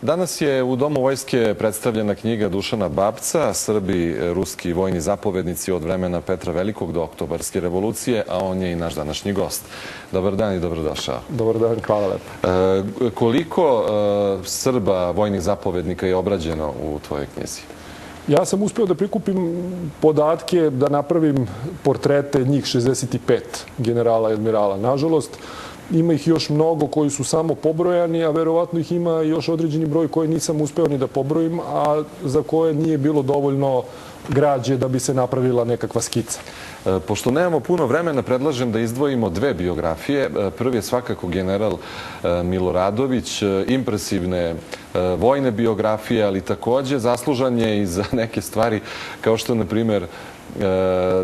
Danas je u Domu vojske predstavljena knjiga Dušana Babca, Srbi, ruski vojni zapovednici od vremena Petra Velikog do Oktobarske revolucije, a on je i naš današnji gost. Dobar dan i dobrodošao. Dobar dan, hvala lepo. Koliko Srba vojnih zapovednika je obrađeno u tvojoj knjizi? Ja sam uspeo da prikupim podatke, da napravim portrete njih 65 generala i admirala. Nažalost, ima ih još mnogo koji su samo pobrojani, a verovatno ih ima još određeni broj koji nisam uspeo ni da pobrojim, a za koje nije bilo dovoljno građe da bi se napravila nekakva skica. Pošto nemamo puno vremena, predlažem da izdvojimo dve biografije. Prvi je svakako general Miloradović, impresivne vojne biografije, ali takođe zaslužan je i za neke stvari, kao što, na primer,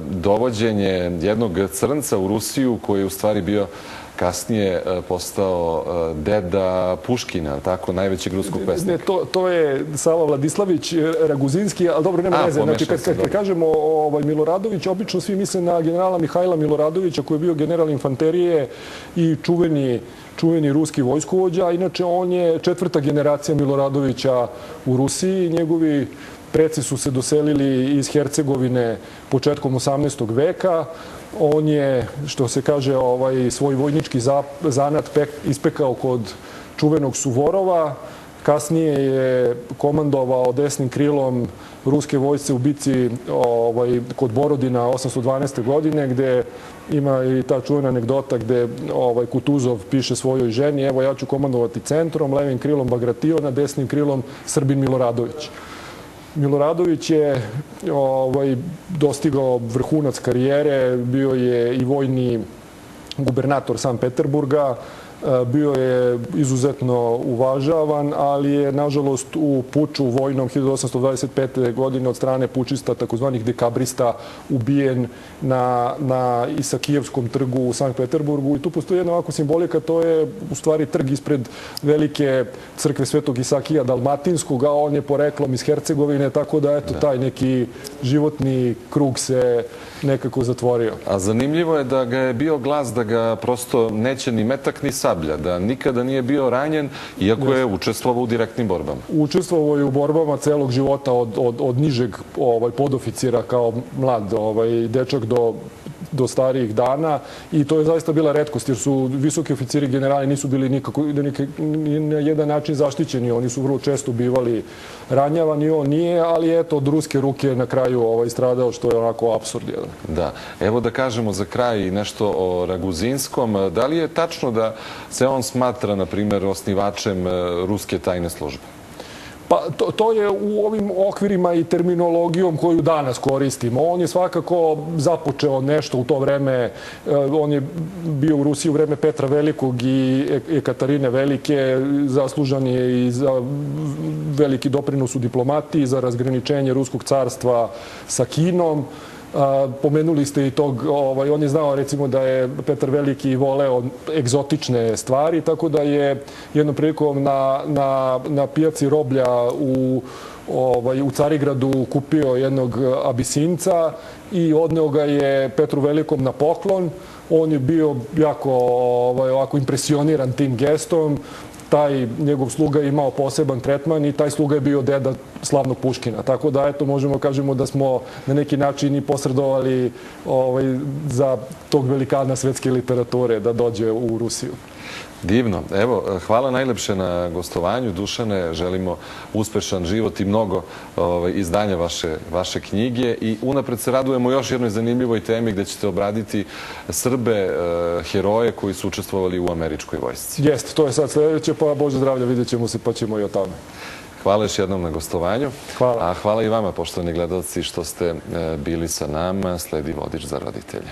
dovođenje jednog crnca u Rusiju, koji je u stvari bio kasnije postao deda Puškina, tako, najvećeg ruskog pesnika. Ne, to je Sava Vladislavić Raguzinski, ali dobro, nema veze. Znači, kad kažemo Miloradović, obično svi misle na generala Mihajla Miloradovića, koji je bio general infanterije i čuveni ruski vojskovođa. Inače, on je četvrta generacija Miloradovića u Rusiji. Njegovi preci su se doselili iz Hercegovine početkom 18. veka. On je, što se kaže, svoj vojnički zanat ispekao kod čuvenog Suvorova. Kasnije je komandovao desnim krilom ruske vojsce u bici kod Borodina 812. godine, gde ima i ta čuvena anegdota gde Kutuzov piše svojoj ženi: evo, ja ću komandovati centrom, levim krilom Bagrationa, desnim krilom Srbin Miloradović. Miloradović je dostigao vrhunac karijere, bio je i vojni gubernator Sankt Peterburga, bio je izuzetno uvažavan, ali je, nažalost, u puču vojnom 1825. godine od strane pučista, takozvanih dekabrista, ubijen na Isakijevskom trgu u Sankt Peterburgu. I tu postoji jedna ovako simbolika, to je u stvari trg ispred velike crkve Svetog Isakija Dalmatinskog, a on je poreklom iz Hercegovine, tako da, eto, taj neki životni krug se nekako zatvorio. A zanimljivo je da ga je bio glas da ga prosto neće ni metak ni sablja, da nikada nije bio ranjen, iako je učestvovao u direktnim borbama. Učestvovao je u borbama celog života, od nižeg podoficira kao mlad dečak do starijih dana, i to je zaista bila retkost, jer su visoki oficiri generali nisu bili nikako ni na jedan način zaštićeni. Oni su vrlo često bivali ranjavani, on nije, ali eto, od ruske ruke na kraju stradao, što je onako apsurd jedan. Da. Evo da kažemo za kraj nešto o Raguzinskom. Da li je tačno da se on smatra, na primjer, osnivačem ruske tajne službe? Pa to je u ovim okvirima i terminologijom koju danas koristimo. On je svakako započeo nešto u to vreme. On je bio u Rusiji u vreme Petra Velikog i Ekaterine Velike. Zaslužan je i za veliki doprinos u diplomatiji, za razgraničenje Ruskog carstva sa Kinom. Pomenuli ste i tog, on je znao, recimo, da je Petar Veliki voleo egzotične stvari, tako da je jednom prilikom na pijaci roblja u Carigradu kupio jednog Abisinca i odneo ga je Petru Velikom na poklon. On je bio jako impresioniran tim gestom. Taj njegov sluga je imao poseban tretman i taj sluga je bio deda slavnog Puškina. Tako da, eto, možemo kažemo da smo na neki način i posredovali za tog velikana svetske literature da dođe u Rusiju. Divno. Evo, hvala najlepše na gostovanju, Dušane. Želimo uspešan život i mnogo izdanja vaše knjige i unapred se radujemo još jednoj zanimljivoj temi gde ćete obraditi Srbe, heroje koji su učestvovali u američkoj vojsci. Jeste, to je sad sledeće, pa Bože zdravlja, vidjet ćemo se pa ćemo i o tome. Hvala još jednom na gostovanju. Hvala. A hvala i vama, poštovani gledalci, što ste bili sa nama. Sledi Vodič za roditelje.